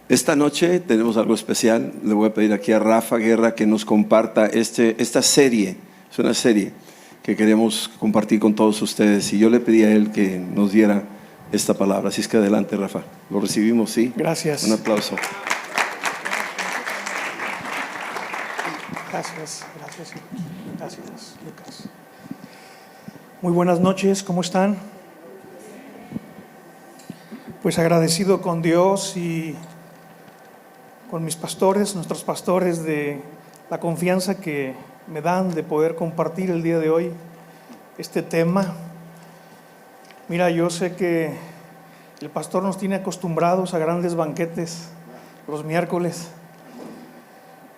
Esta noche tenemos algo especial. Le voy a pedir aquí a Rafa Guerra que nos comparta esta serie. Es una serie que queremos compartir con todos ustedes, y yo le pedí a él que nos diera esta palabra. Así es que adelante, Rafa. Lo recibimos, ¿sí? Gracias. Un aplauso. Gracias, Lucas. Muy buenas noches, ¿cómo están? Pues agradecido con Dios y con mis pastores, nuestros pastores, de la confianza que me dan de poder compartir el día de hoy este tema. Mira, yo sé que el pastor nos tiene acostumbrados a grandes banquetes los miércoles,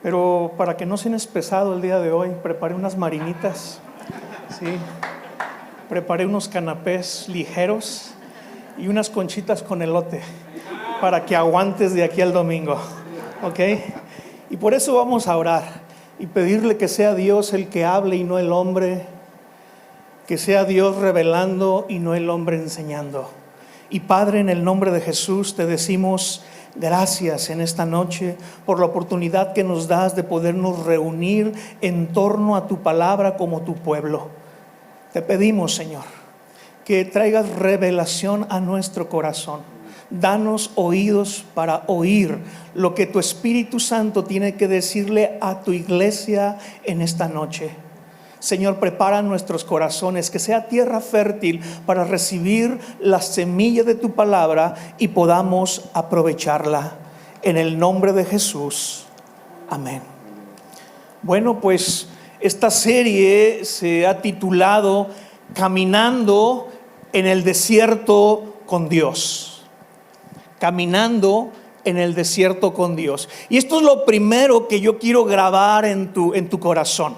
pero para que no se nos pesado el día de hoy, preparé unas marinitas, ¿sí? Preparé unos canapés ligeros y unas conchitas con elote para que aguantes de aquí al domingo, ¿ok? Y por eso vamos a orar y pedirle que sea Dios el que hable y no el hombre, que sea Dios revelando y no el hombre enseñando. Y Padre, en el nombre de Jesús te decimos gracias en esta noche por la oportunidad que nos das de podernos reunir en torno a tu palabra como tu pueblo. Te pedimos, Señor, que traigas revelación a nuestro corazón. Danos oídos para oír lo que tu Espíritu Santo tiene que decirle a tu iglesia en esta noche. Señor, prepara nuestros corazones, que sea tierra fértil para recibir la semilla de tu palabra y podamos aprovecharla. En el nombre de Jesús. Amén. Bueno, pues esta serie se ha titulado Caminando en el desierto con Dios. Caminando en el desierto con Dios. Y esto es lo primero que yo quiero grabar en tu corazón.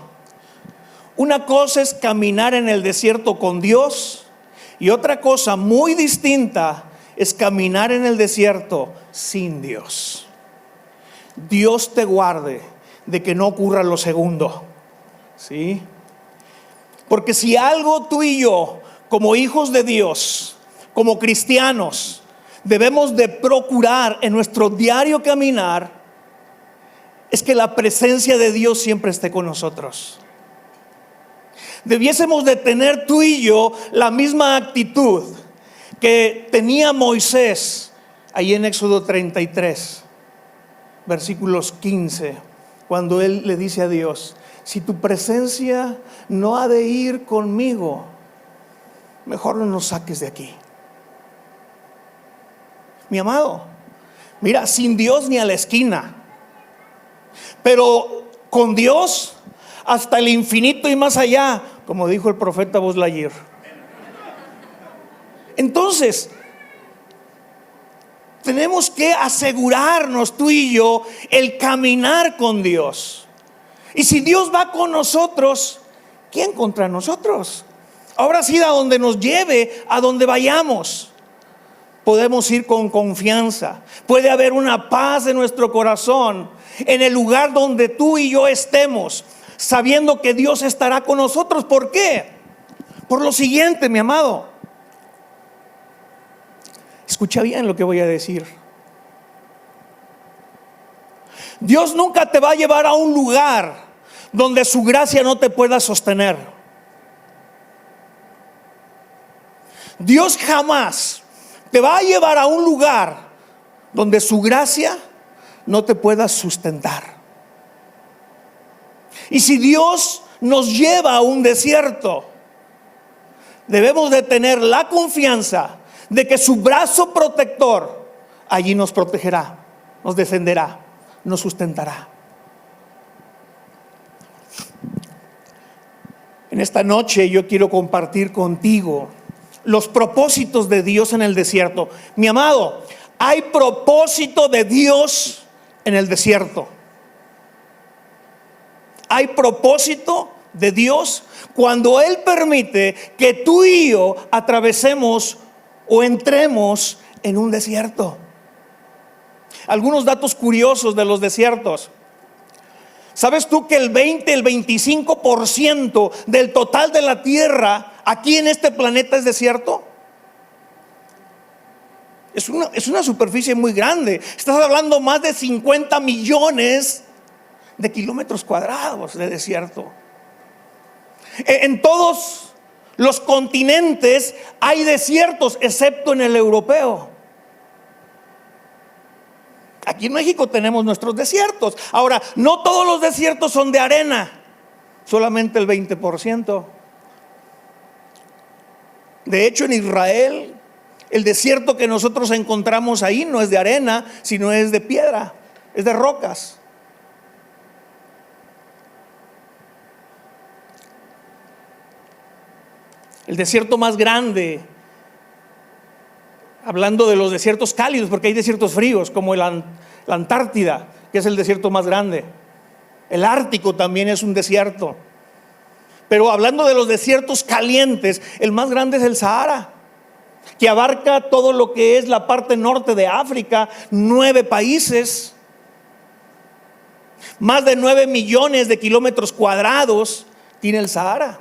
Una cosa es caminar en el desierto con Dios, y otra cosa muy distinta es caminar en el desierto sin Dios. Dios te guarde de que no ocurra lo segundo, ¿sí? Porque si algo tú y yo, como hijos de Dios, como cristianos, debemos de procurar en nuestro diario caminar, es que la presencia de Dios siempre esté con nosotros. Debiésemos de tener tú y yo la misma actitud que tenía Moisés ahí en Éxodo 33, versículos 15, cuando él le dice a Dios: si tu presencia no ha de ir conmigo, mejor no nos saques de aquí. Mi amado, mira, sin Dios ni a la esquina, pero con Dios hasta el infinito y más allá, como dijo el profeta Buzz Lightyear. Entonces, tenemos que asegurarnos tú y yo el caminar con Dios. Y si Dios va con nosotros, ¿quién contra nosotros? Ahora sí, a donde nos lleve, a donde vayamos, podemos ir con confianza. Puede haber una paz en nuestro corazón en el lugar donde tú y yo estemos, sabiendo que Dios estará con nosotros. ¿Por qué? Por lo siguiente, mi amado. Escucha bien lo que voy a decir. Dios nunca te va a llevar a un lugar donde su gracia no te pueda sostener. Dios jamás te va a llevar a un lugar donde su gracia no te pueda sustentar. Y si Dios nos lleva a un desierto, debemos de tener la confianza de que su brazo protector allí nos protegerá, nos defenderá, nos sustentará. En esta noche yo quiero compartir contigo los propósitos de Dios en el desierto. Mi amado, hay propósito de Dios en el desierto. Hay propósito de Dios cuando Él permite que tú y yo atravesemos o entremos en un desierto. Algunos datos curiosos de los desiertos. ¿Sabes tú que el 25% del total de la tierra aquí en este planeta es desierto? Es una superficie muy grande. Estás hablando más de 50 millones de kilómetros cuadrados de desierto. En todos los continentes hay desiertos, excepto en el europeo. Aquí en México tenemos nuestros desiertos. Ahora, no todos los desiertos son de arena, solamente el 20%. De hecho, en Israel, el desierto que nosotros encontramos ahí no es de arena, sino es de piedra, es de rocas. El desierto más grande, hablando de los desiertos cálidos, porque hay desiertos fríos, como la Antártida, que es el desierto más grande. El Ártico también es un desierto. Pero hablando de los desiertos calientes, el más grande es el Sahara, que abarca todo lo que es la parte norte de África, 9 países, más de 9 millones de kilómetros cuadrados tiene el Sahara.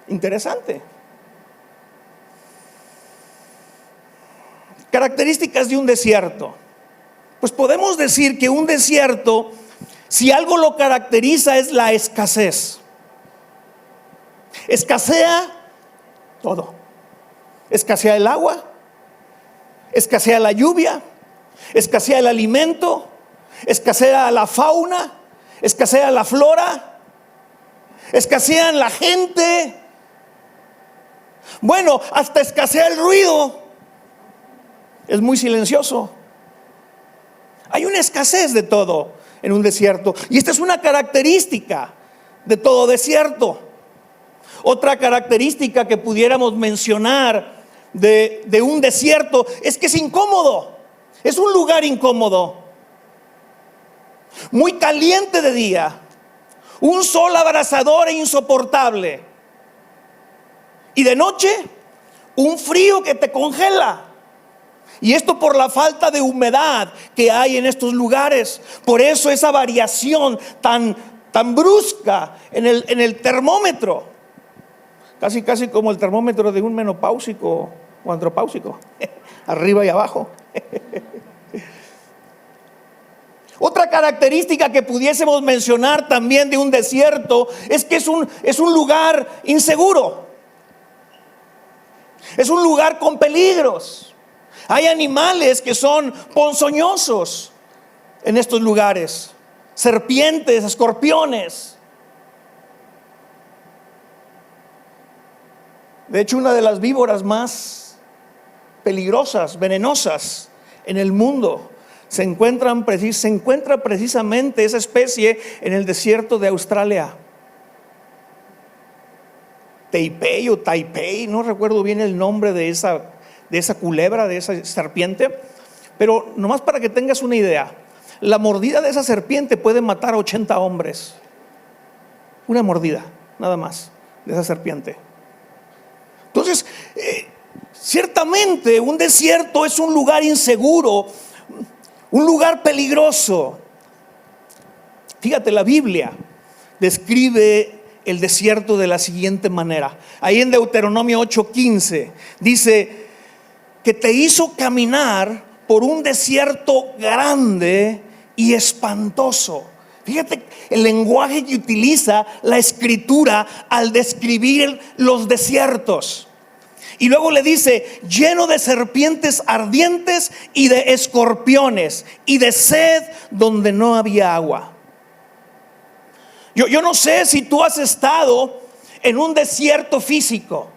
Interesante. Características de un desierto. Pues podemos decir que un desierto, si algo lo caracteriza, es la escasez. Escasea todo. Escasea el agua, escasea la lluvia, escasea el alimento, escasea la fauna, escasea la flora, escasean la gente. Bueno, hasta escasea el ruido. Es muy silencioso. Hay una escasez de todo en un desierto. Y esta es una característica de todo desierto. Otra característica que pudiéramos mencionar de un desierto es que es incómodo. Es un lugar incómodo. Muy caliente de día. Un sol abrasador e insoportable. Y de noche, un frío que te congela. Y esto por la falta de humedad que hay en estos lugares. Por eso esa variación tan brusca en el termómetro. Casi como el termómetro de un menopáusico o andropáusico. Arriba y abajo. Otra característica que pudiésemos mencionar también de un desierto es que es un lugar inseguro. Es un lugar con peligros. Hay animales que son ponzoñosos en estos lugares. Serpientes, escorpiones. De hecho, una de las víboras más peligrosas, venenosas en el mundo, se encuentra precisamente esa especie en el desierto de Australia. Taipei, no recuerdo bien el nombre de esa culebra, de esa serpiente, pero nomás para que tengas una idea, la mordida de esa serpiente puede matar a 80 hombres. Una mordida, nada más, de esa serpiente. Entonces, ciertamente un desierto es un lugar inseguro, un lugar peligroso. Fíjate, la Biblia describe el desierto de la siguiente manera. Ahí en Deuteronomio 8:15 dice que te hizo caminar por un desierto grande y espantoso. Fíjate el lenguaje que utiliza la escritura al describir los desiertos. Y luego le dice, lleno de serpientes ardientes y de escorpiones y de sed donde no había agua. Yo no sé si tú has estado en un desierto físico.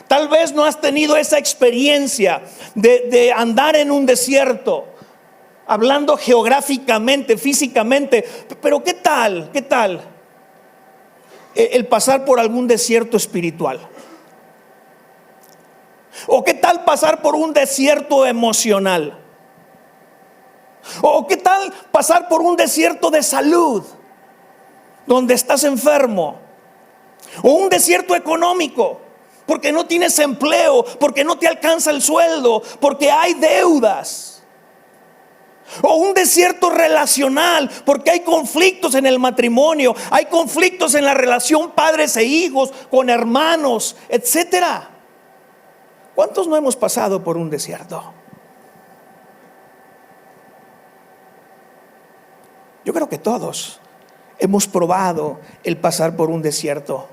Tal vez no has tenido esa experiencia de andar en un desierto, hablando geográficamente, físicamente. Pero ¿qué tal el pasar por algún desierto espiritual? ¿O qué tal pasar por un desierto emocional? ¿O qué tal pasar por un desierto de salud, donde estás enfermo? ¿O un desierto económico, porque no tienes empleo, porque no te alcanza el sueldo, porque hay deudas? O un desierto relacional, porque hay conflictos en el matrimonio, hay conflictos en la relación padres e hijos, con hermanos, etcétera. ¿Cuántos no hemos pasado por un desierto? Yo creo que todos hemos probado el pasar por un desierto.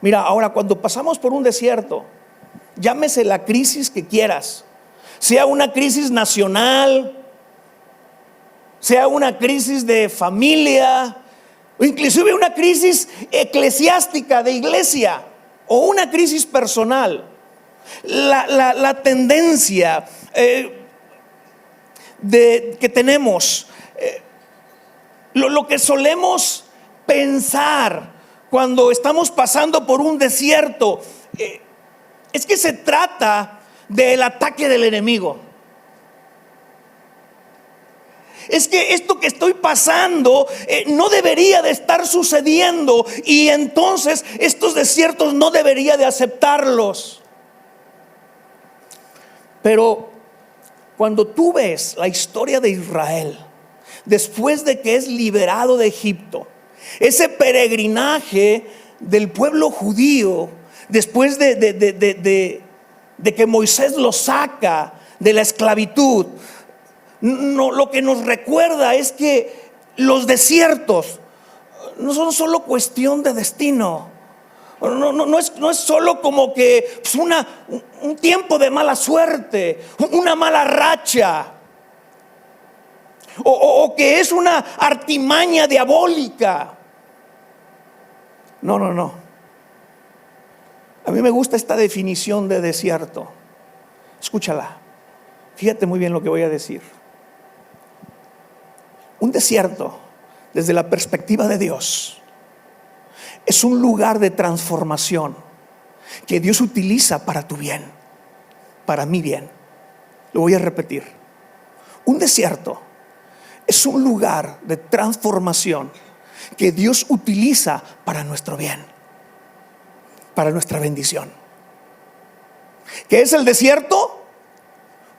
Mira, ahora cuando pasamos por un desierto, llámese la crisis que quieras, sea una crisis nacional, sea una crisis de familia, o inclusive una crisis eclesiástica de iglesia, o una crisis personal. La tendencia que tenemos, lo que solemos pensar cuando estamos pasando por un desierto, es que se trata del ataque del enemigo. Es que esto que estoy pasando no debería de estar sucediendo, y entonces estos desiertos no debería de aceptarlos. Pero cuando tú ves la historia de Israel, después de que es liberado de Egipto, ese peregrinaje del pueblo judío, después de que Moisés lo saca de la esclavitud, lo que nos recuerda es que los desiertos no son solo cuestión de destino. No es solo como que un tiempo de mala suerte, una mala racha, o que es una artimaña diabólica. No. A mí me gusta esta definición de desierto. Escúchala. Fíjate muy bien lo que voy a decir. Un desierto, desde la perspectiva de Dios, es un lugar de transformación que Dios utiliza para tu bien, para mi bien. Lo voy a repetir. Un desierto es un lugar de transformación que Dios utiliza para nuestro bien, para nuestra bendición. ¿Qué es el desierto?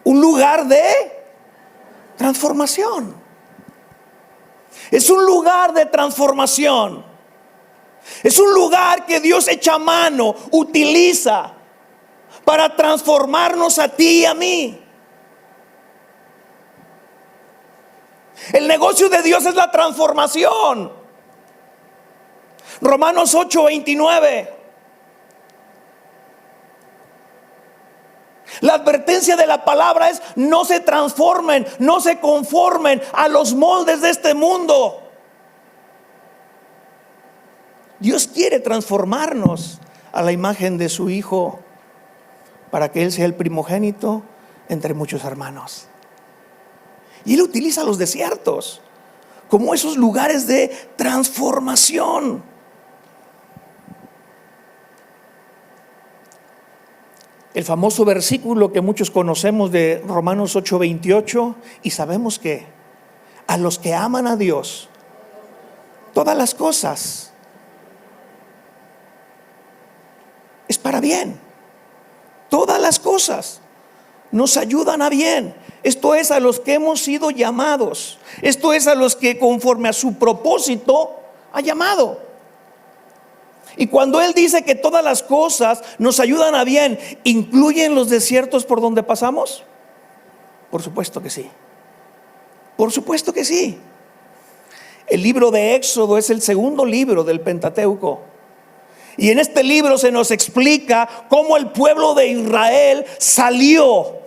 Un lugar de transformación. Es un lugar de transformación. Es un lugar que Dios echa mano, utiliza para transformarnos a ti y a mí. El negocio de Dios es la transformación. Romanos 8:29. La advertencia de la palabra es: no se transformen, no se conformen a los moldes de este mundo. Dios quiere transformarnos a la imagen de su Hijo, para que Él sea el primogénito entre muchos hermanos. Y Él utiliza los desiertos como esos lugares de transformación. El famoso versículo que muchos conocemos de Romanos 8:28, y sabemos que a los que aman a Dios, todas las cosas es para bien. Todas las cosas nos ayudan a bien. Esto es, a los que hemos sido llamados. Esto es, a los que conforme a su propósito ha llamado. Y cuando Él dice que todas las cosas nos ayudan a bien, ¿incluyen los desiertos por donde pasamos? Por supuesto que sí. Por supuesto que sí. El libro de Éxodo es el segundo libro del Pentateuco. Y en este libro se nos explica cómo el pueblo de Israel salió,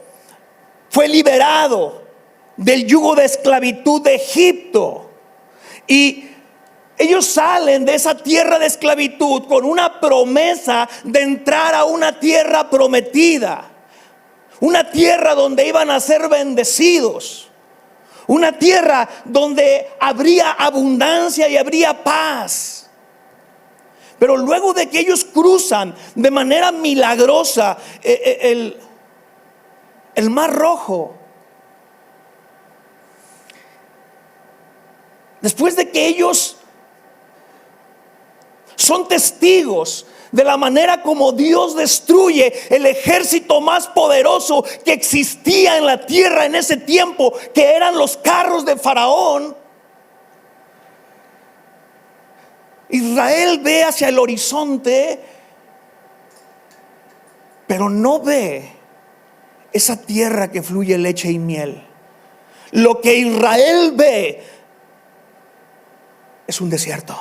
fue liberado del yugo de esclavitud de Egipto. Y ellos salen de esa tierra de esclavitud con una promesa de entrar a una tierra prometida, una tierra donde iban a ser bendecidos, una tierra donde habría abundancia y habría paz. Pero luego de que ellos cruzan de manera milagrosa el Mar Rojo, después de que ellos son testigos de la manera como Dios destruye el ejército más poderoso que existía en la tierra en ese tiempo, que eran los carros de Faraón, Israel ve hacia el horizonte, pero no ve esa tierra que fluye leche y miel. Lo que Israel ve es un desierto.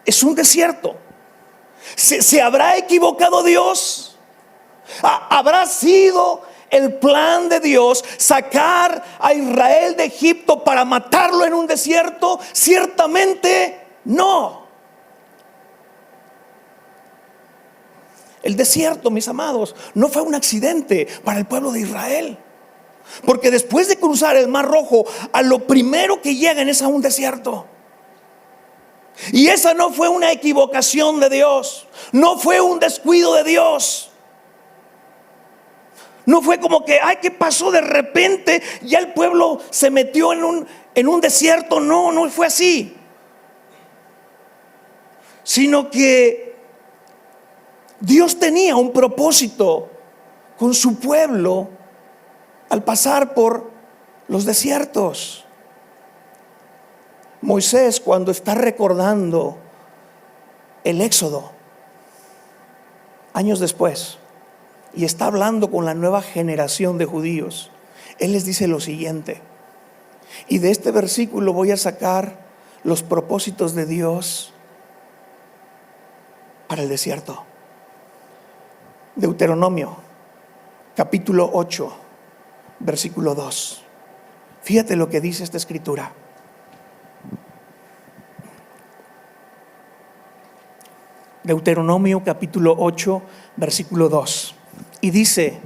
Es un desierto. ¿Se habrá equivocado Dios? ¿Habrá sido el plan de Dios sacar a Israel de Egipto para matarlo en un desierto? Ciertamente no. El desierto, mis amados, no fue un accidente para el pueblo de Israel. Porque después de cruzar el Mar Rojo, a lo primero que llegan es a un desierto. Y esa no fue una equivocación de Dios. No fue un descuido de Dios. No fue como que, ay, ¿qué pasó? De repente ya el pueblo se metió en un desierto. No, no fue así. Sino que Dios tenía un propósito con su pueblo al pasar por los desiertos. Moisés, cuando está recordando el Éxodo, años después, y está hablando con la nueva generación de judíos, él les dice lo siguiente, y de este versículo voy a sacar los propósitos de Dios para el desierto. Deuteronomio, capítulo 8, versículo 2. Fíjate lo que dice esta escritura. Deuteronomio capítulo 8, versículo 2. Y dice,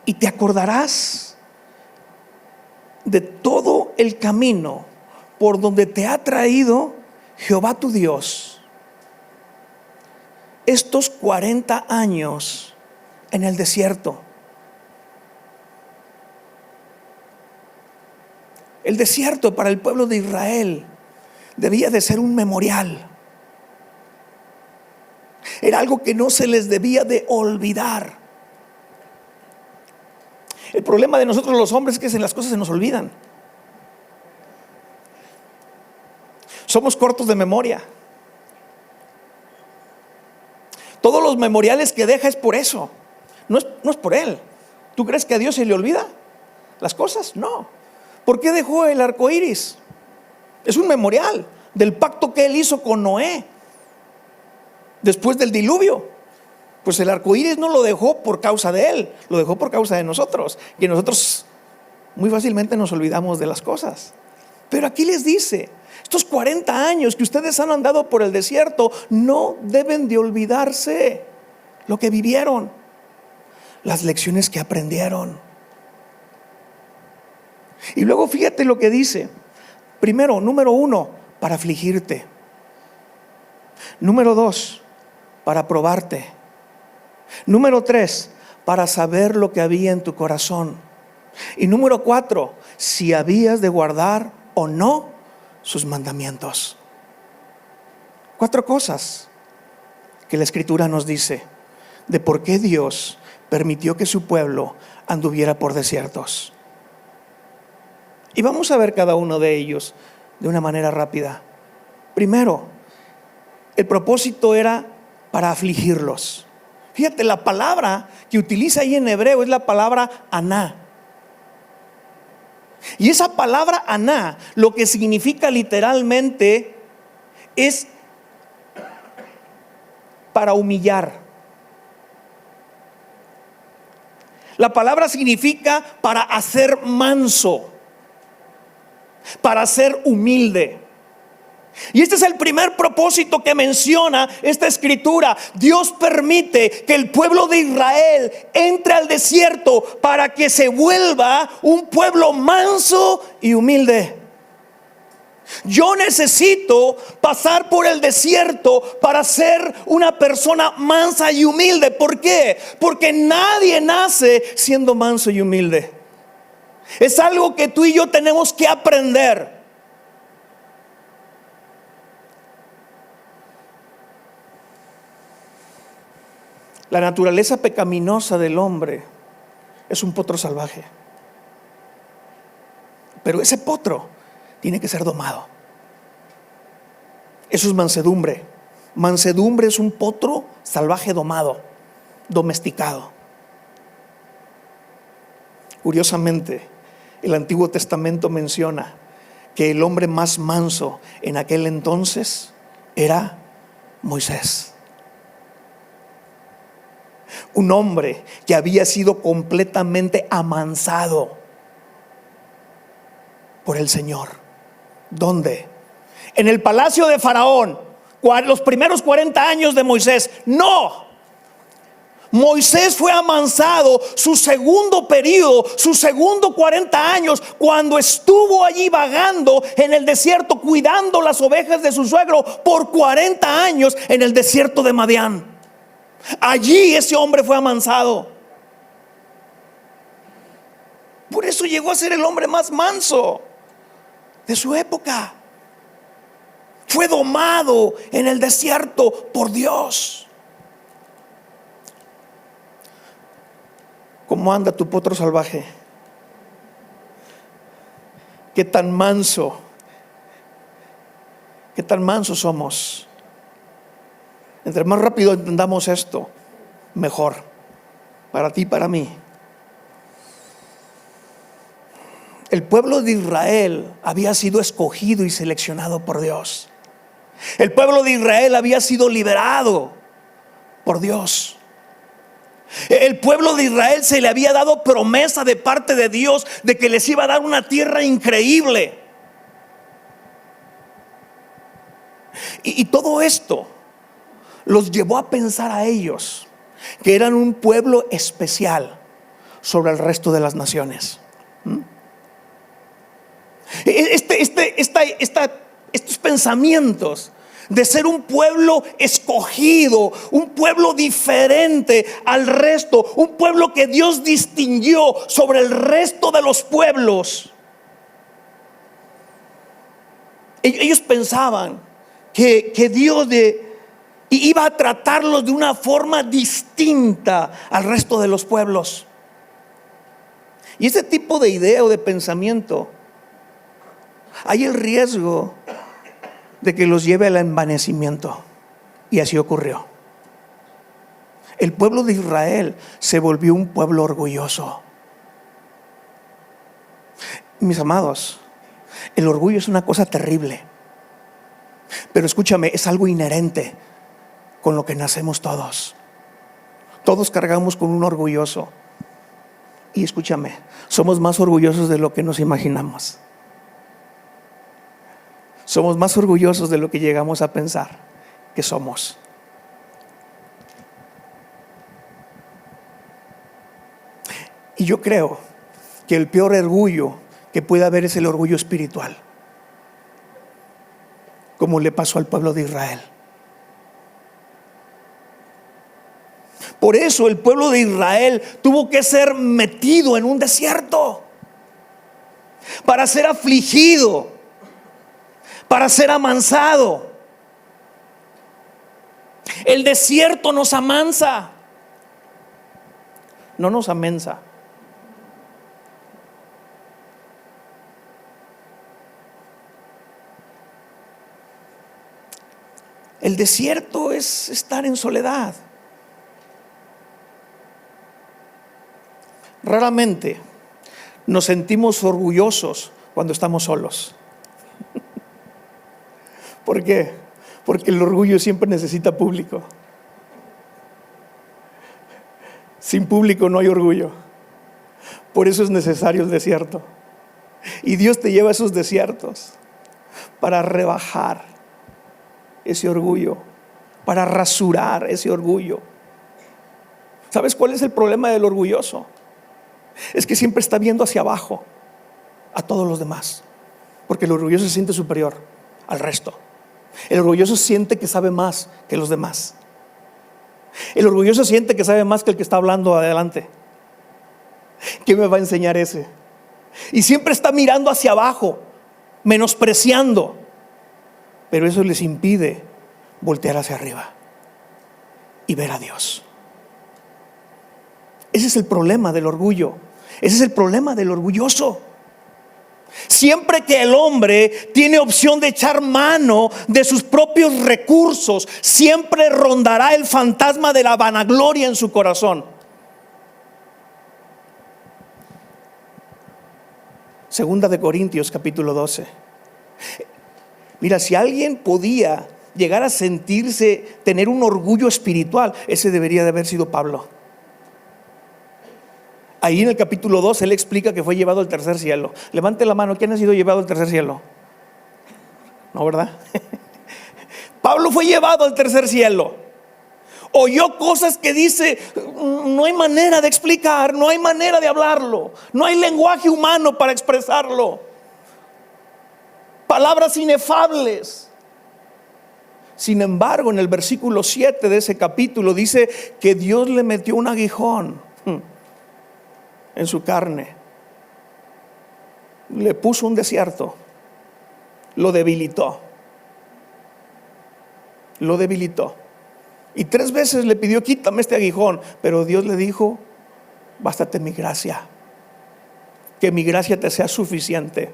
y te acordarás de todo el camino por donde te ha traído Jehová tu Dios estos 40 años en el desierto. El desierto para el pueblo de Israel debía de ser un memorial. Era algo que no se les debía de olvidar. El problema de nosotros los hombres es que las cosas se nos olvidan. Somos cortos de memoria. Todos los memoriales que deja es por eso. No es por él. ¿Tú crees que a Dios se le olvida las cosas? No. ¿Por qué dejó el arco iris? Es un memorial del pacto que él hizo con Noé después del diluvio. Pues el arco iris no lo dejó por causa de él, lo dejó por causa de nosotros. Y nosotros muy fácilmente nos olvidamos de las cosas. Pero aquí les dice, estos 40 años que ustedes han andado por el desierto, no deben de olvidarse lo que vivieron, las lecciones que aprendieron. Y luego fíjate lo que dice. Primero, número 1, para afligirte. Número 2, para probarte. Número 3, para saber lo que había en tu corazón. Y número 4, si habías de guardar o no sus mandamientos. 4 cosas que la Escritura nos dice de por qué Dios permitió que su pueblo anduviera por desiertos. Y vamos a ver cada uno de ellos de una manera rápida. Primero, el propósito era para afligirlos. Fíjate, la palabra que utiliza ahí en hebreo es la palabra aná. Y esa palabra aná, lo que significa literalmente es para humillar. La palabra significa para hacer manso, para ser humilde. Y este es el primer propósito que menciona esta escritura. Dios permite que el pueblo de Israel entre al desierto para que se vuelva un pueblo manso y humilde. Yo necesito pasar por el desierto para ser una persona mansa y humilde. ¿Por qué? Porque nadie nace siendo manso y humilde. Es algo que tú y yo tenemos que aprender. La naturaleza pecaminosa del hombre es un potro salvaje. Pero ese potro tiene que ser domado. Eso es mansedumbre. Mansedumbre es un potro salvaje domado, domesticado. Curiosamente, el Antiguo Testamento menciona que el hombre más manso en aquel entonces era Moisés. Un hombre que había sido completamente amansado por el Señor. ¿Dónde? En el palacio de Faraón, los primeros 40 años de Moisés. No. Moisés fue amansado su segundo periodo, sus segundos 40 años, cuando estuvo allí vagando en el desierto, cuidando las ovejas de su suegro por 40 años en el desierto de Madián. Allí ese hombre fue amansado. Por eso llegó a ser el hombre más manso de su época. Fue domado en el desierto por Dios. ¿Cómo anda tu potro salvaje? ¿Qué tan manso? ¿Qué tan mansos somos? Entre más rápido entendamos esto, mejor. Para ti y para mí. El pueblo de Israel había sido escogido y seleccionado por Dios. El pueblo de Israel había sido liberado por Dios. El pueblo de Israel se le había dado promesa de parte de Dios de que les iba a dar una tierra increíble. Y todo esto los llevó a pensar a ellos que eran un pueblo especial sobre el resto de las naciones. Estos pensamientos de ser un pueblo escogido, un pueblo diferente al resto, un pueblo que Dios distinguió sobre el resto de los pueblos. Ellos pensaban que Dios iba a tratarlos de una forma distinta al resto de los pueblos. Y ese tipo de idea o de pensamiento, hay el riesgo de que los lleve al envanecimiento. Y así ocurrió. El pueblo de Israel se volvió un pueblo orgulloso. Mis amados, el orgullo es una cosa terrible. Pero escúchame, es algo inherente con lo que nacemos todos. Todos cargamos con un orgulloso. Y escúchame, somos más orgullosos de lo que nos imaginamos. Somos más orgullosos de lo que llegamos a pensar que somos. Y yo creo que el peor orgullo que puede haber es el orgullo espiritual, como le pasó al pueblo de Israel. Por eso el pueblo de Israel tuvo que ser metido en un desierto para ser afligido, para ser amansado. El desierto nos amansa, no nos amensa. El desierto es estar en soledad. Raramente nos sentimos orgullosos cuando estamos solos. ¿Por qué? Porque el orgullo siempre necesita público. Sin público no hay orgullo. Por eso es necesario el desierto. Y Dios te lleva a esos desiertos para rebajar ese orgullo, para rasurar ese orgullo. ¿Sabes cuál es el problema del orgulloso? Es que siempre está viendo hacia abajo a todos los demás, porque el orgulloso se siente superior al resto. El orgulloso siente que sabe más que los demás. El orgulloso siente que sabe más que el que está hablando adelante. ¿Qué me va a enseñar ese? Y siempre está mirando hacia abajo, menospreciando. Pero eso les impide voltear hacia arriba y ver a Dios. Ese es el problema del orgullo. Ese es el problema del orgulloso. Siempre que el hombre tiene opción de echar mano de sus propios recursos, siempre rondará el fantasma de la vanagloria en su corazón. Segunda de Corintios capítulo 12. Mira, si alguien podía llegar a sentirse, tener un orgullo espiritual, ese debería de haber sido Pablo. Ahí en el capítulo 2 él explica que fue llevado al tercer cielo. Levante la mano, ¿quién ha sido llevado al tercer cielo? No, ¿verdad? Pablo fue llevado al tercer cielo. Oyó cosas que dice, no hay manera de explicar, no hay manera de hablarlo, no hay lenguaje humano para expresarlo. Palabras inefables. Sin embargo, en el versículo 7 de ese capítulo dice que Dios le metió un aguijón en su carne. Le puso un desierto. Lo debilitó. Lo debilitó. Y 3 veces le pidió, quítame este aguijón. Pero Dios le dijo, bástate mi gracia. Que mi gracia te sea suficiente.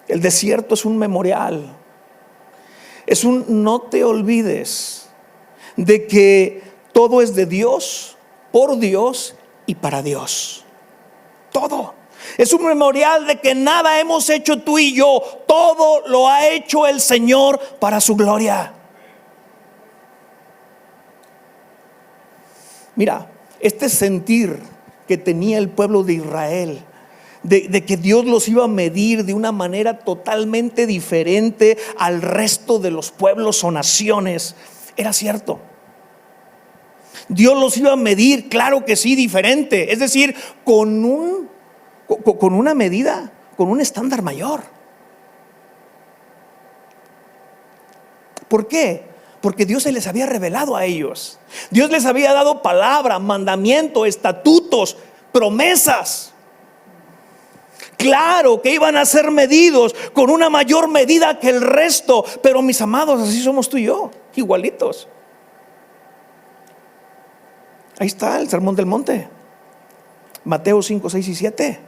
El desierto es un memorial. Es un no te olvides de que todo es de Dios, por Dios y para Dios. Todo. Es un memorial de que nada hemos hecho tú y yo. Todo lo ha hecho el Señor para su gloria. Mira, este sentir que tenía el pueblo de Israel, de que Dios los iba a medir de una manera totalmente diferente al resto de los pueblos o naciones, era cierto. Dios los iba a medir, claro que sí, diferente. Es decir, con una medida, con un estándar mayor. ¿Por qué? Porque Dios se les había revelado a ellos. Dios les había dado palabra, mandamiento, estatutos, promesas. Claro que iban a ser medidos con una mayor medida que el resto. Pero mis amados, así somos tú y yo, igualitos. Ahí está el Sermón del Monte, Mateo 5, 6 y 7.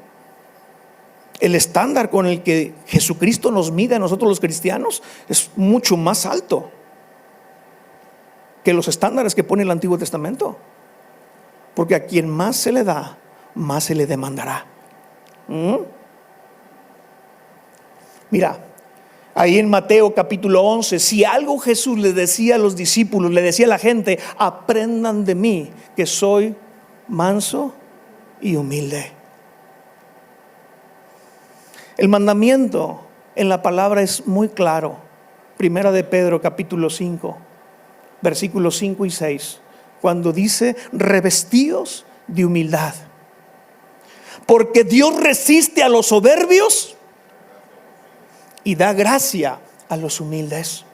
El estándar con el que Jesucristo nos mide a nosotros los cristianos es mucho más alto que los estándares que pone el Antiguo Testamento. Porque a quien más se le da, más se le demandará. Mira, ahí en Mateo capítulo 11, si algo Jesús le decía a los discípulos, le decía a la gente, aprendan de mí que soy manso y humilde. El mandamiento en la palabra es muy claro. Primera de Pedro capítulo 5, versículos 5 y 6, cuando dice, revestíos de humildad, porque Dios resiste a los soberbios y da gracia a los humildes.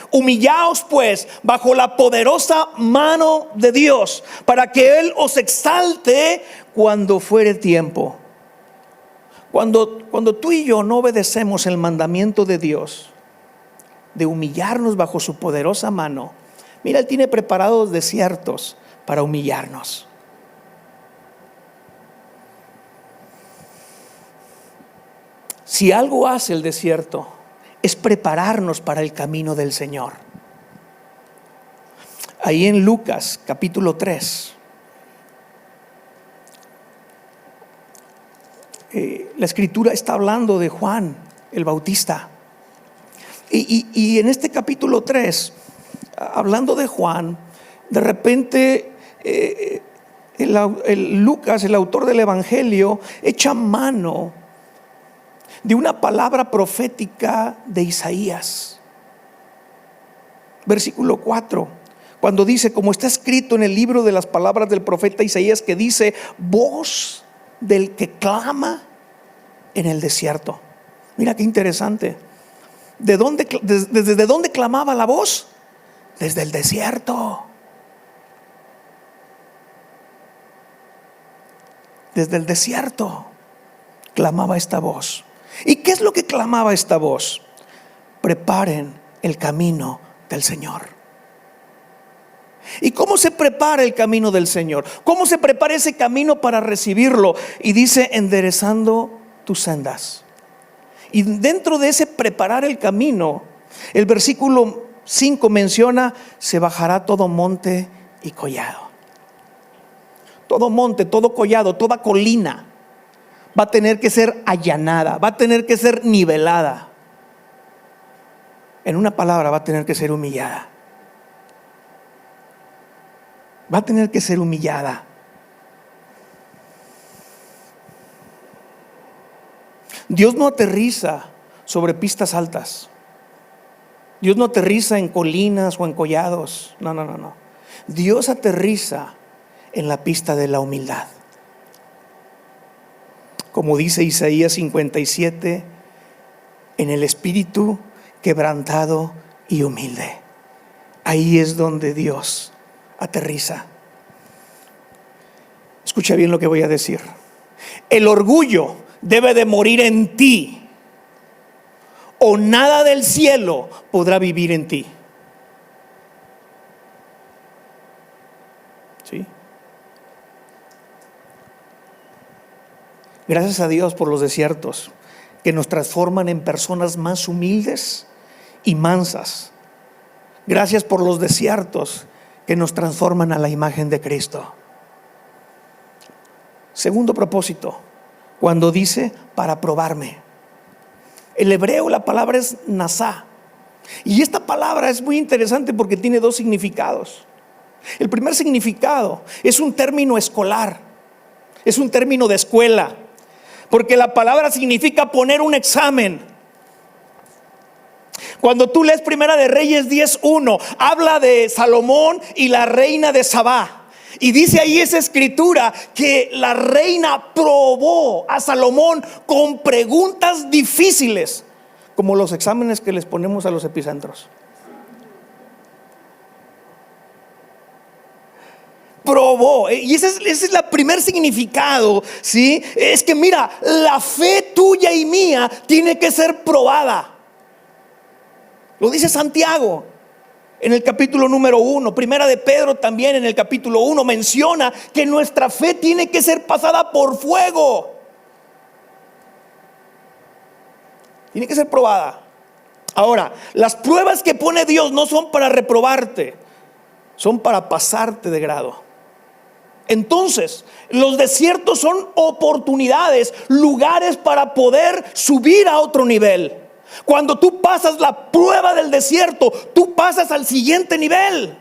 Humillaos pues bajo la poderosa mano de Dios, para que Él os exalte cuando fuere tiempo. Cuando tú y yo no obedecemos el mandamiento de Dios de humillarnos bajo su poderosa mano, mira, Él tiene preparados desiertos para humillarnos. Si algo hace el desierto, es prepararnos para el camino del Señor. Ahí en Lucas capítulo 3, la escritura está hablando de Juan el Bautista. Y en este capítulo 3, hablando de Juan, de repente Lucas, el autor del Evangelio, echa mano de una palabra profética de Isaías. Versículo 4, cuando dice, como está escrito en el libro de las palabras del profeta Isaías, que dice, voz del que clama en el desierto. Mira qué interesante. ¿Desde dónde clamaba la voz? Desde el desierto. Desde el desierto clamaba esta voz. ¿Y qué es lo que clamaba esta voz? Preparen el camino del Señor. ¿Y cómo se prepara el camino del Señor? ¿Cómo se prepara ese camino para recibirlo? Y dice, enderezando tus sendas. Y dentro de ese preparar el camino, el versículo 5 menciona, se bajará todo monte y collado. todo monte, todo collado, toda colina va a tener que ser allanada, va a tener que ser nivelada. En una palabra, va a tener que ser humillada. Va a tener que ser humillada. Dios no aterriza sobre pistas altas. Dios no aterriza en colinas o en collados. No. Dios aterriza en la pista de la humildad. Como dice Isaías 57, en el espíritu quebrantado y humilde. Ahí es donde Dios aterriza. Escucha bien lo que voy a decir. El orgullo debe de morir en ti, o nada del cielo podrá vivir en ti. ¿Sí? Gracias a Dios por los desiertos que nos transforman en personas más humildes y mansas. Gracias por los desiertos que nos transforman a la imagen de Cristo. Segundo propósito, cuando dice para probarme. El hebreo, la palabra es nasá. Y esta palabra es muy interesante porque tiene dos significados. El primer significado es un término escolar, es un término de escuela, porque la palabra significa poner un examen. Cuando tú lees Primera de Reyes 10:1, habla de Salomón y la reina de Sabá. Y dice ahí esa escritura que la reina probó a Salomón con preguntas difíciles, como los exámenes que les ponemos a los epicentros. Probó, y ese es el primer significado, ¿sí? Es que mira, la fe tuya y mía tiene que ser probada. Lo dice Santiago en el capítulo número 1. Primera de Pedro también en el capítulo 1 menciona que nuestra fe tiene que ser pasada por fuego. Tiene que ser probada. Ahora, las pruebas que pone Dios no son para reprobarte, son para pasarte de grado. Entonces, los desiertos son oportunidades, lugares para poder subir a otro nivel. Cuando tú pasas la prueba del desierto, tú pasas al siguiente nivel.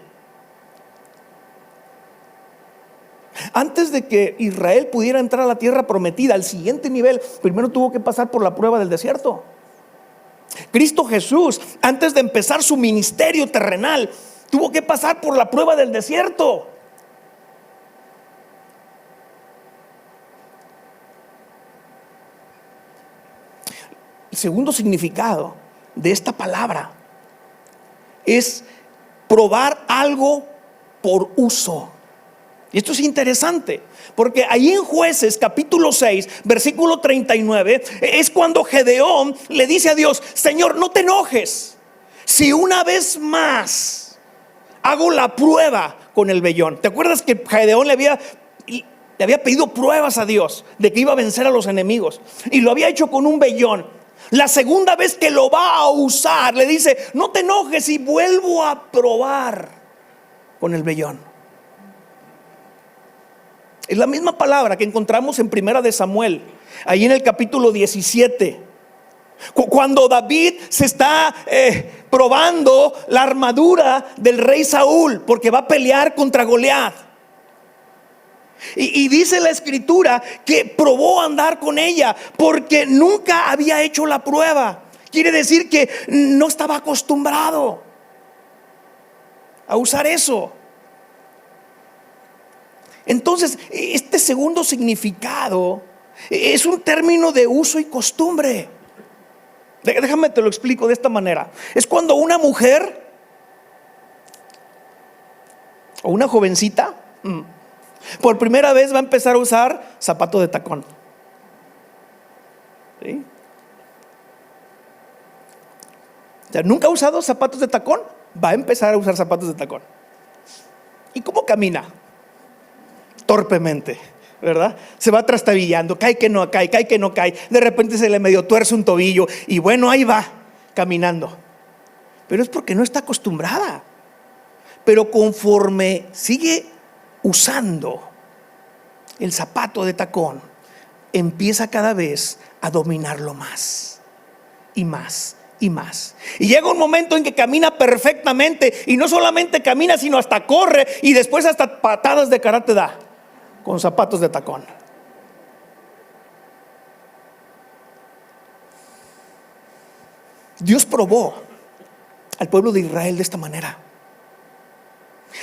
Antes de que Israel pudiera entrar a la tierra prometida, al siguiente nivel, primero tuvo que pasar por la prueba del desierto. Cristo Jesús, antes de empezar su ministerio terrenal, tuvo que pasar por la prueba del desierto. El segundo significado de esta palabra es probar algo por uso. Y esto es interesante, porque ahí en Jueces capítulo 6, versículo 39, es cuando Gedeón le dice a Dios: Señor, no te enojes si una vez más hago la prueba con el vellón. ¿Te acuerdas que Gedeón le había pedido pruebas a Dios de que iba a vencer a los enemigos? Y lo había hecho con un vellón. La segunda vez que lo va a usar, le dice: no te enojes y vuelvo a probar con el vellón. Es la misma palabra que encontramos en Primera de Samuel, ahí en el capítulo 17, cuando David se está probando la armadura del rey Saúl, porque va a pelear contra Goliat. Y dice la escritura que probó andar con ella porque nunca había hecho la prueba. Quiere decir que no estaba acostumbrado a usar eso. Entonces, este segundo significado es un término de uso y costumbre. Déjame te lo explico de esta manera. Es cuando una mujer o una jovencita por primera vez va a empezar a usar zapato de tacón. ¿Sí? O sea, nunca ha usado zapatos de tacón, va a empezar a usar zapatos de tacón. ¿Y cómo camina? Torpemente, ¿verdad? Se va trastabillando, cae que no cae, cae que no cae. De repente se le medio tuerce un tobillo y bueno, ahí va, caminando. Pero es porque no está acostumbrada. Pero conforme sigue usando, el zapato de tacón empieza cada vez a dominarlo más y más y más. Y llega un momento en que camina perfectamente, y no solamente camina, sino hasta corre, y después hasta patadas de karate da con zapatos de tacón. Dios probó al pueblo de Israel de esta manera.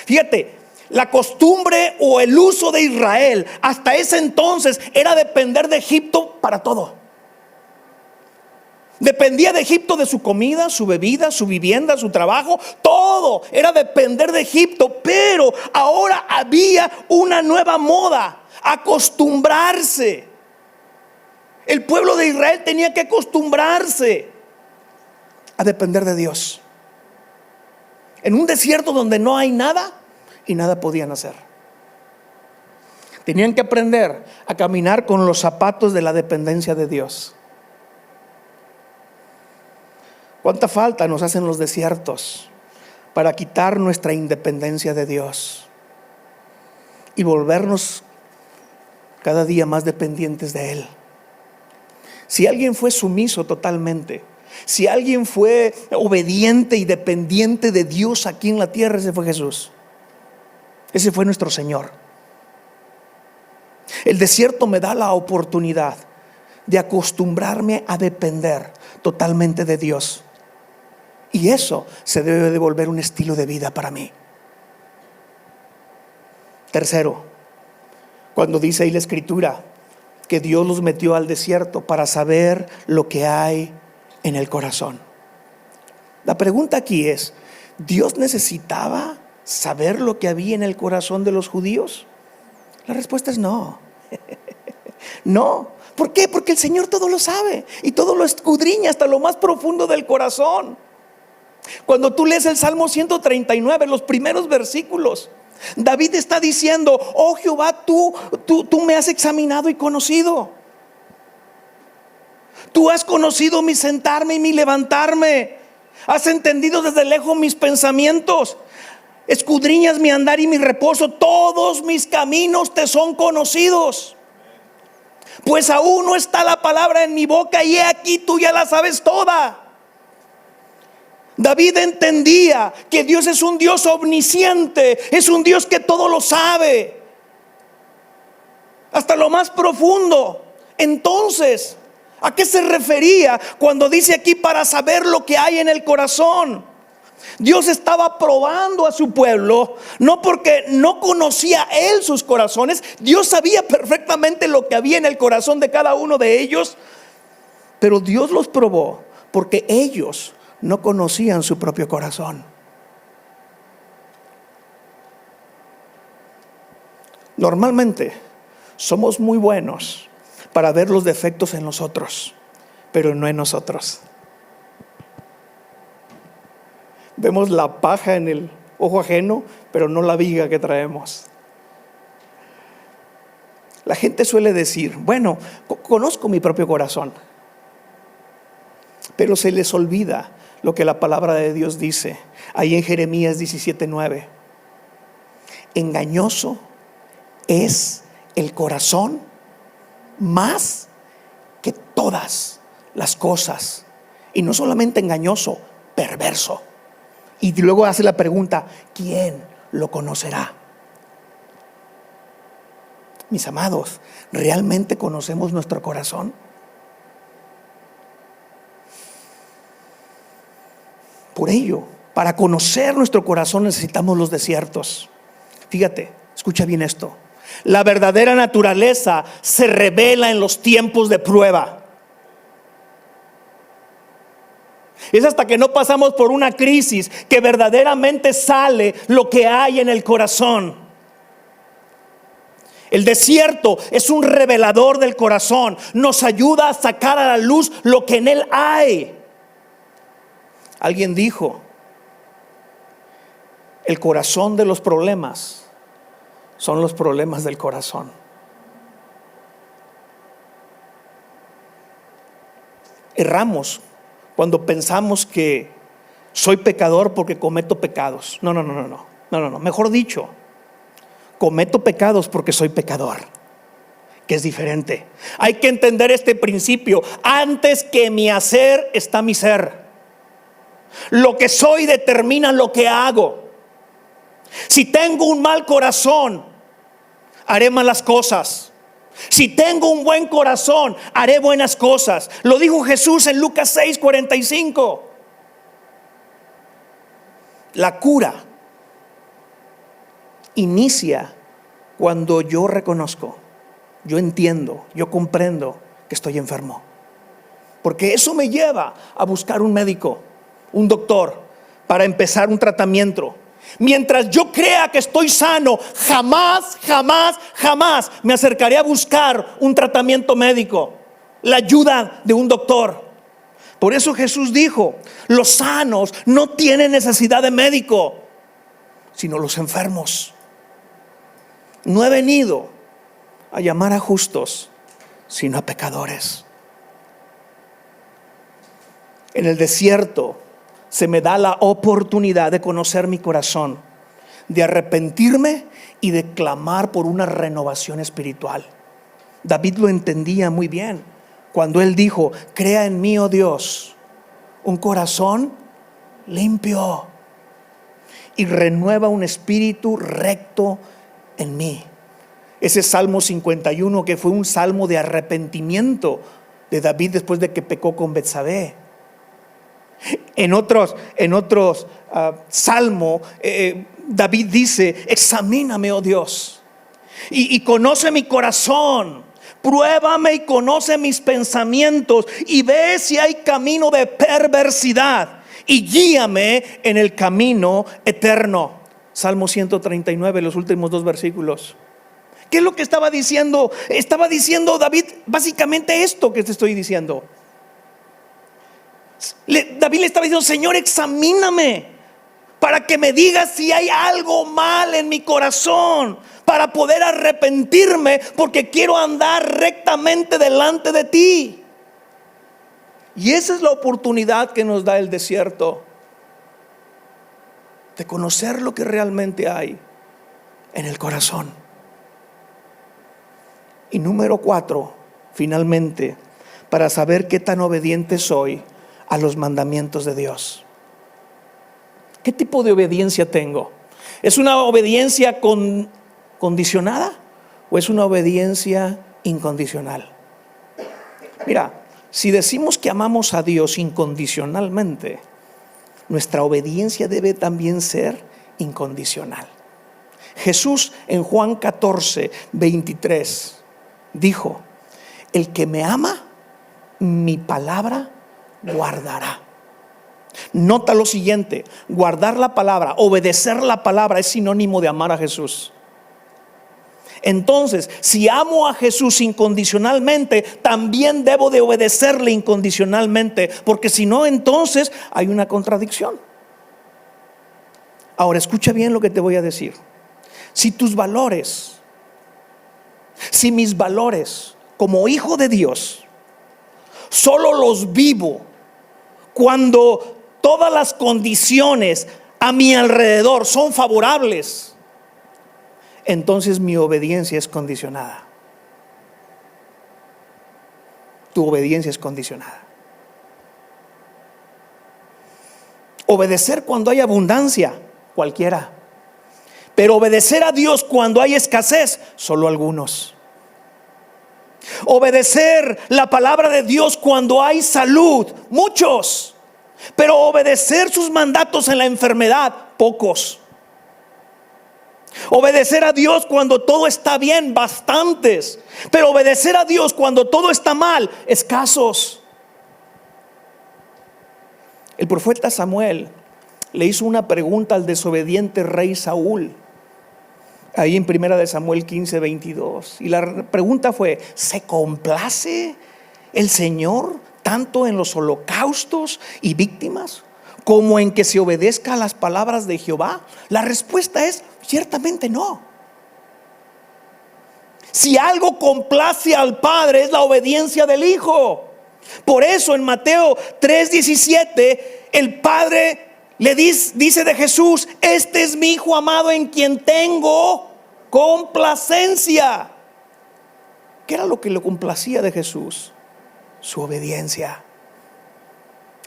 Fíjate, la costumbre o el uso de Israel hasta ese entonces era depender de Egipto para todo. Dependía de Egipto de su comida, su bebida, su vivienda, su trabajo. Todo era depender de Egipto. Pero ahora había una nueva moda: acostumbrarse. El pueblo de Israel tenía que acostumbrarse a depender de Dios. En un desierto donde no hay nada y nada podían hacer. Tenían que aprender a caminar con los zapatos de la dependencia de Dios. ¿Cuánta falta nos hacen los desiertos para quitar nuestra independencia de Dios y volvernos cada día más dependientes de Él? Si alguien fue sumiso totalmente, si alguien fue obediente y dependiente de Dios aquí en la tierra, ese fue Jesús. Ese fue nuestro Señor. El desierto me da la oportunidad de acostumbrarme a depender totalmente de Dios. Y eso se debe de volver un estilo de vida para mí. Tercero, cuando dice ahí la Escritura que Dios los metió al desierto para saber lo que hay en el corazón. La pregunta aquí es: ¿Dios necesitaba saber lo que había en el corazón de los judíos? La respuesta es no. No. ¿Por qué? Porque el Señor todo lo sabe y todo lo escudriña hasta lo más profundo del corazón. Cuando tú lees el Salmo 139, los primeros versículos, David está diciendo: oh Jehová, tú me has examinado y conocido. Tú has conocido mi sentarme y mi levantarme. Has entendido desde lejos mis pensamientos. Escudriñas mi andar y mi reposo. Todos mis caminos te son conocidos. Pues aún no está la palabra en mi boca, y he aquí tú ya la sabes toda. David entendía que Dios es un Dios omnisciente, es un Dios que todo lo sabe, hasta lo más profundo. Entonces, ¿a qué se refería cuando dice aquí para saber lo que hay en el corazón? Dios estaba probando a su pueblo, no porque no conocía Él sus corazones. Dios sabía perfectamente lo que había en el corazón de cada uno de ellos, pero Dios los probó porque ellos no conocían su propio corazón. Normalmente somos muy buenos para ver los defectos en los otros, pero no en nosotros. Vemos la paja en el ojo ajeno, pero no la viga que traemos. La gente suele decir: bueno, conozco mi propio corazón, pero se les olvida lo que la palabra de Dios dice ahí en Jeremías 17:9. Engañoso es el corazón más que todas las cosas, y no solamente engañoso, perverso. Y luego hace la pregunta: ¿quién lo conocerá? Mis amados, ¿realmente conocemos nuestro corazón? Por ello, para conocer nuestro corazón necesitamos los desiertos. Fíjate, escucha bien esto: la verdadera naturaleza se revela en los tiempos de prueba. Es hasta que no pasamos por una crisis que verdaderamente sale lo que hay en el corazón. El desierto es un revelador del corazón. Nos ayuda a sacar a la luz lo que en él hay. Alguien dijo: el corazón de los problemas son los problemas del corazón. Erramos cuando pensamos que soy pecador porque cometo pecados. No. Mejor dicho, cometo pecados porque soy pecador. que es diferente. Hay que entender este principio. Antes que mi hacer está mi ser. Lo que soy determina lo que hago. Si tengo un mal corazón, haré malas cosas. Si tengo un buen corazón, haré buenas cosas. Lo dijo Jesús en Lucas 6:45. La cura inicia cuando yo reconozco, yo entiendo, yo comprendo que estoy enfermo. Porque eso me lleva a buscar un médico, un doctor, para empezar un tratamiento. Mientras yo crea que estoy sano, jamás me acercaré a buscar un tratamiento médico, la ayuda de un doctor. Por eso Jesús dijo: los sanos no tienen necesidad de médico, sino los enfermos. No he venido a llamar a justos, sino a pecadores. En el desierto se me da la oportunidad de conocer mi corazón, de arrepentirme y de clamar por una renovación espiritual. David lo entendía muy bien cuando él dijo: crea en mí, oh Dios, un corazón limpio y renueva un espíritu recto en mí. Ese Salmo 51, que fue un salmo de arrepentimiento de David después de que pecó con Betsabé. En otros salmo, David dice: examíname, oh Dios, y conoce mi corazón. Pruébame y conoce mis pensamientos, y ve si hay camino de perversidad, y guíame en el camino eterno. Salmo 139, los últimos 2 versículos. ¿Qué es lo que estaba diciendo? Estaba diciendo David básicamente esto que te estoy diciendo. David le estaba diciendo: Señor, examíname para que me digas si hay algo mal en mi corazón, para poder arrepentirme, porque quiero andar rectamente delante de ti. Y esa es la oportunidad que nos da el desierto, de conocer lo que realmente hay en el corazón. Y número 4, finalmente, para saber qué tan obediente soy a los mandamientos de Dios. ¿Qué tipo de obediencia tengo? ¿Es una obediencia condicionada o es una obediencia incondicional? Mira, si decimos que amamos a Dios incondicionalmente, nuestra obediencia debe también ser incondicional. Jesús en Juan 14:23 dijo: el que me ama, mi palabra guardará. Nota lo siguiente: guardar la palabra, obedecer la palabra es sinónimo de amar a Jesús. Entonces, si amo a Jesús incondicionalmente, también debo de obedecerle incondicionalmente, porque si no, entonces hay una contradicción. Ahora, escucha bien lo que te voy a decir. Si mis valores como hijo de Dios solo los vivo cuando todas las condiciones a mi alrededor son favorables, entonces mi obediencia es condicionada. Tu obediencia es condicionada. Obedecer cuando hay abundancia, cualquiera. Pero obedecer a Dios cuando hay escasez, solo algunos. Obedecer la palabra de Dios cuando hay salud, muchos. Pero obedecer sus mandatos en la enfermedad, pocos. Obedecer a Dios cuando todo está bien, bastantes. Pero obedecer a Dios cuando todo está mal, escasos. El profeta Samuel le hizo una pregunta al desobediente rey Saúl, ahí en 1 Samuel 15:22. Y la pregunta fue: ¿se complace el Señor tanto en los holocaustos y víctimas como en que se obedezca a las palabras de Jehová? La respuesta es: ciertamente no. Si algo complace al Padre, es la obediencia del Hijo. Por eso en Mateo 3:17 el Padre le dice de Jesús: este es mi Hijo amado en quien tengo complacencia. ¿Qué era lo que le complacía de Jesús? Su obediencia.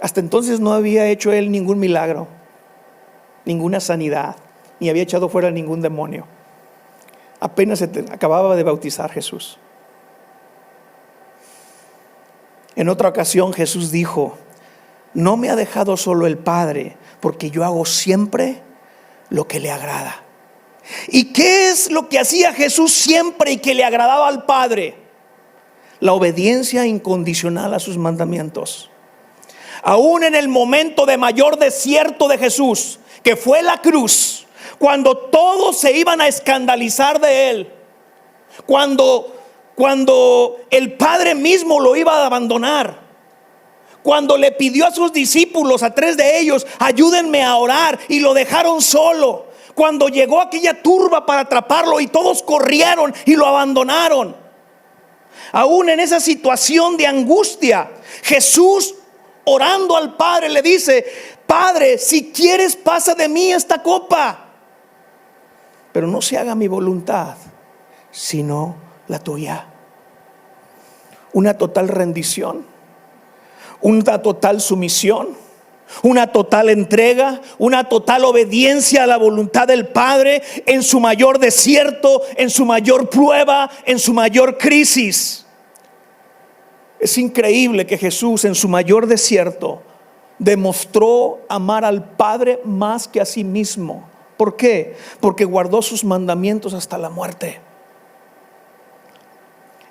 Hasta entonces no había hecho él ningún milagro, ninguna sanidad, ni había echado fuera ningún demonio. Apenas acababa de bautizar Jesús. En otra ocasión Jesús dijo: no me ha dejado solo el Padre, porque yo hago siempre lo que le agrada. ¿Y qué es lo que hacía Jesús siempre y que le agradaba al Padre? La obediencia incondicional a sus mandamientos. Aún en el momento de mayor desierto de Jesús, que fue la cruz, cuando todos se iban a escandalizar de él, cuando el Padre mismo lo iba a abandonar, cuando le pidió a sus discípulos, a 3 de ellos: ayúdenme a orar, y lo dejaron solo, cuando llegó aquella turba para atraparlo y todos corrieron y lo abandonaron, aún en esa situación de angustia, Jesús, orando al Padre, le dice: Padre, si quieres, pasa de mí esta copa, pero no se haga mi voluntad, sino la tuya. Una total rendición, una total sumisión, una total entrega, una total obediencia a la voluntad del Padre en su mayor desierto, en su mayor prueba, en su mayor crisis. Es increíble que Jesús en su mayor desierto demostró amar al Padre más que a sí mismo. ¿Por qué? Porque guardó sus mandamientos hasta la muerte.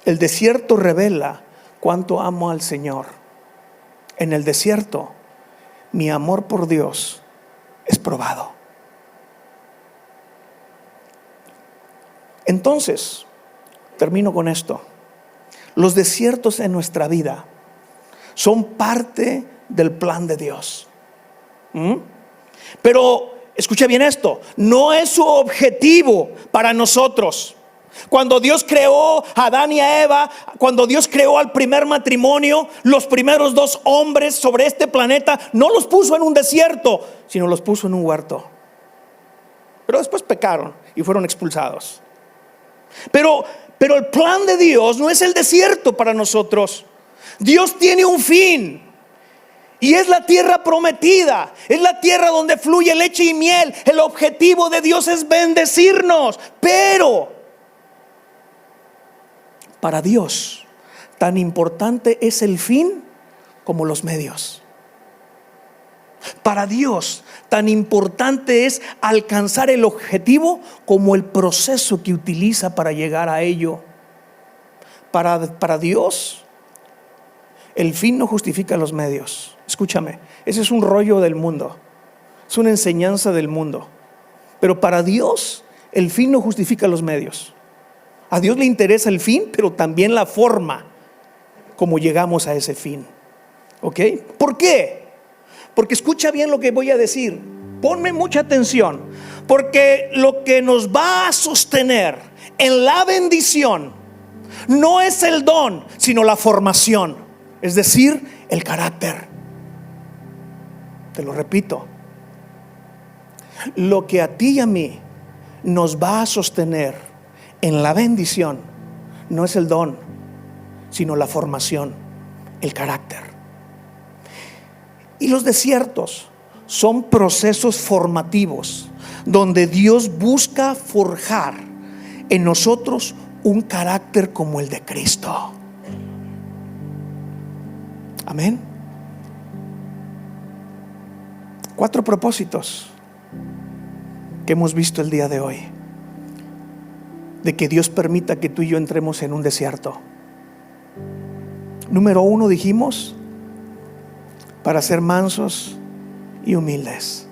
El desierto revela cuánto amo al Señor. En el desierto, mi amor por Dios es probado. Entonces, termino con esto. Los desiertos en nuestra vida son parte del plan de Dios. Pero escucha bien esto: no es su objetivo para nosotros. Cuando Dios creó a Adán y a Eva, cuando Dios creó al primer matrimonio, los primeros 2 hombres sobre este planeta, no los puso en un desierto, sino los puso en un huerto. Pero después pecaron y fueron expulsados. Pero el plan de Dios no es el desierto para nosotros. Dios tiene un fin, y es la tierra prometida, es la tierra donde fluye leche y miel. El objetivo de Dios es bendecirnos, pero para Dios tan importante es el fin como los medios. Para Dios tan importante es alcanzar el objetivo como el proceso que utiliza para llegar a ello. Para Dios, el fin no justifica los medios. Escúchame, ese es un rollo del mundo, es una enseñanza del mundo. Pero para Dios, el fin no justifica los medios. A Dios le interesa el fin, pero también la forma como llegamos a ese fin. ¿Ok? ¿Por qué? Porque escucha bien lo que voy a decir. Ponme mucha atención. Porque lo que nos va a sostener en la bendición no es el don, sino la formación. Es decir, el carácter. Te lo repito. Lo que a ti y a mí nos va a sostener en la bendición no es el don, sino la formación, el carácter. Y los desiertos son procesos formativos donde Dios busca forjar en nosotros un carácter como el de Cristo. Amén. 4 propósitos que hemos visto el día de hoy, de que Dios permita que tú y yo entremos en un desierto. Número 1, dijimos, para ser mansos y humildes.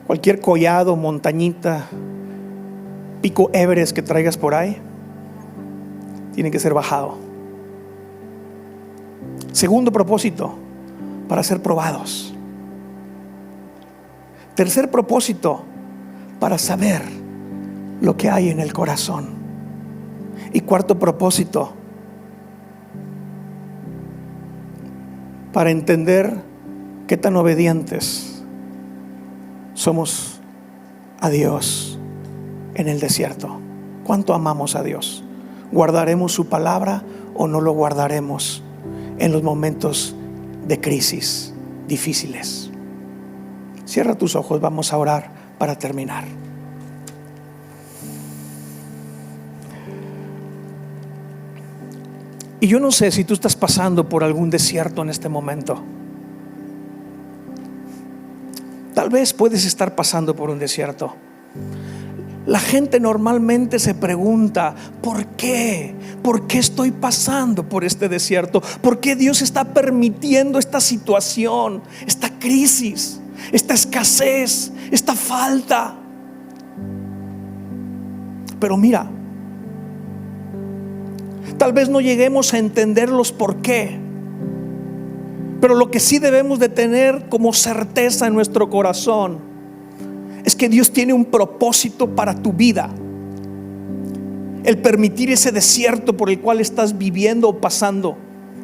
Cualquier collado, montañita, pico Everest que traigas por ahí, tiene que ser bajado. Segundo propósito, para ser probados. Tercer propósito, para saber lo que hay en el corazón. Y cuarto propósito, para entender qué tan obedientes somos a Dios en el desierto? ¿Cuánto amamos a Dios? ¿Guardaremos su palabra o no lo guardaremos en los momentos de crisis difíciles? Cierra tus ojos, vamos a orar para terminar. Y yo no sé si tú estás pasando por algún desierto en este momento. Tal vez puedes estar pasando por un desierto. La gente normalmente se pregunta, ¿por qué? ¿Por qué estoy pasando por este desierto? ¿Por qué Dios está permitiendo esta situación, esta crisis, esta escasez, esta falta? Pero mira, tal vez no lleguemos a entender los por qué, pero lo que sí debemos de tener como certeza en nuestro corazón es que Dios tiene un propósito para tu vida. El permitir ese desierto por el cual estás viviendo o pasando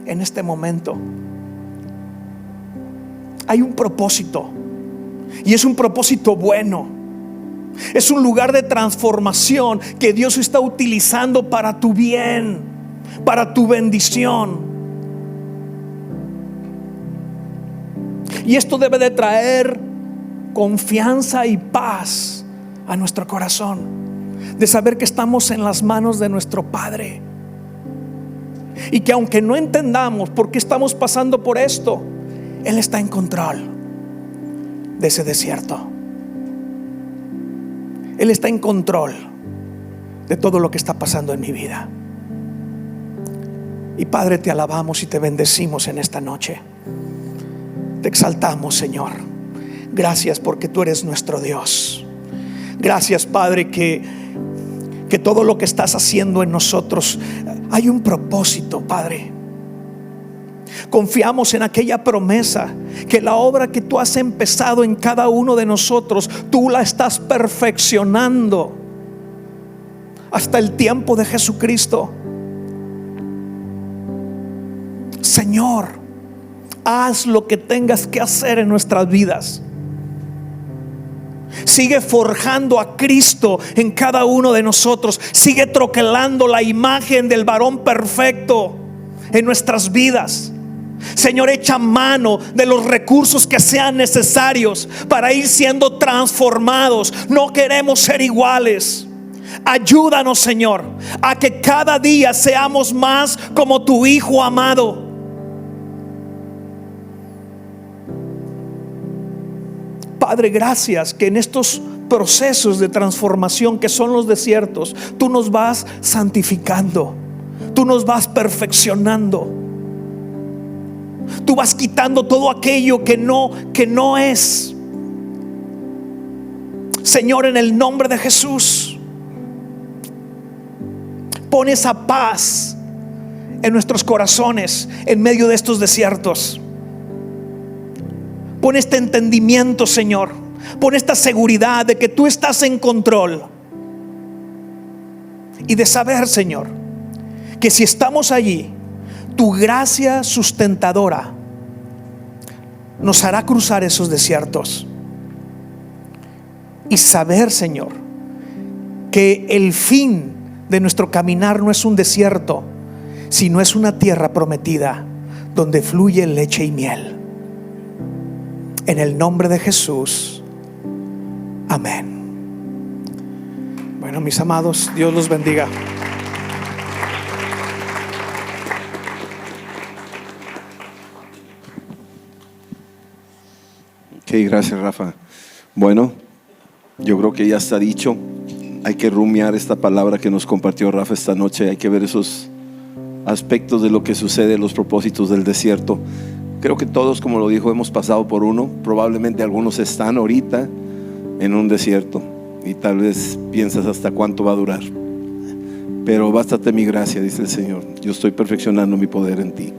en este momento, hay un propósito, y es un propósito bueno. Es un lugar de transformación que Dios está utilizando para tu bien, para tu bendición. Y esto debe de traer confianza y paz a nuestro corazón, de saber que estamos en las manos de nuestro Padre, y que aunque no entendamos por qué estamos pasando por esto, Él está en control de ese desierto. Él está en control de todo lo que está pasando en mi vida. Y Padre, te alabamos y te bendecimos en esta noche. Te exaltamos, Señor. Gracias porque tú eres nuestro Dios. Gracias, Padre, que todo lo que estás haciendo en nosotros hay un propósito, Padre. Confiamos en aquella promesa, que la obra que tú has empezado en cada uno de nosotros, tú la estás perfeccionando hasta el tiempo de Jesucristo. Señor, haz lo que tengas que hacer en nuestras vidas. Sigue forjando a Cristo en cada uno de nosotros. Sigue troquelando la imagen del varón perfecto en nuestras vidas. Señor, echa mano de los recursos que sean necesarios para ir siendo transformados. No queremos ser iguales. Ayúdanos, Señor, a que cada día seamos más como tu Hijo amado. Padre, gracias que en estos procesos de transformación que son los desiertos, tú nos vas santificando, tú nos vas perfeccionando, tú vas quitando todo aquello que no es. Señor, en el nombre de Jesús, pon esa paz en nuestros corazones en medio de estos desiertos. Pon este entendimiento, Señor. Pon esta seguridad de que tú estás en control. Y de saber, Señor, que si estamos allí, tu gracia sustentadora nos hará cruzar esos desiertos. Y saber, Señor, que el fin de nuestro caminar no es un desierto, sino es una tierra prometida donde fluye leche y miel. En el nombre de Jesús, amén. Bueno, mis amados, Dios los bendiga. Ok, gracias, Rafa. Bueno, yo creo que ya está dicho. Hay que rumiar esta palabra que nos compartió Rafa esta noche. Hay que ver esos aspectos de lo que sucede, los propósitos del desierto. Creo que todos, como lo dijo, hemos pasado por uno. Probablemente algunos están ahorita en un desierto y tal vez piensas hasta cuánto va a durar. Pero bástate mi gracia, dice el Señor. Yo estoy perfeccionando mi poder en ti.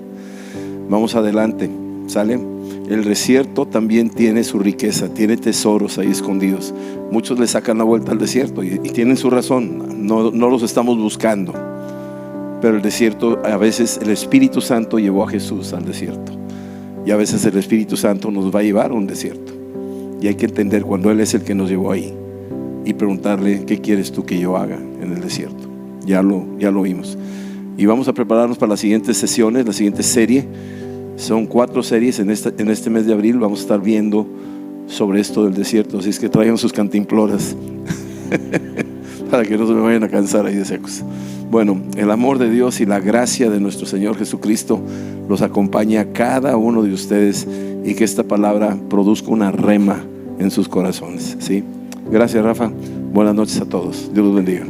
Vamos adelante, ¿sale? El desierto también tiene su riqueza, tiene tesoros ahí escondidos. Muchos le sacan la vuelta al desierto y tienen su razón. No los estamos buscando. Pero el desierto, a veces el Espíritu Santo llevó a Jesús al desierto. Y a veces el Espíritu Santo nos va a llevar a un desierto. Y hay que entender cuando Él es el que nos llevó ahí, y preguntarle: ¿qué quieres tú que yo haga en el desierto? Ya lo vimos. Y vamos a prepararnos para las siguientes sesiones, la siguiente serie. Son 4 series en este mes de abril. Vamos a estar viendo sobre esto del desierto. Así es que traigan sus cantimploras para que no se me vayan a cansar ahí de secos. Bueno, el amor de Dios y la gracia de nuestro Señor Jesucristo los acompaña a cada uno de ustedes, y que esta palabra produzca una rema en sus corazones, ¿sí? Gracias, Rafa. Buenas noches a todos. Dios los bendiga.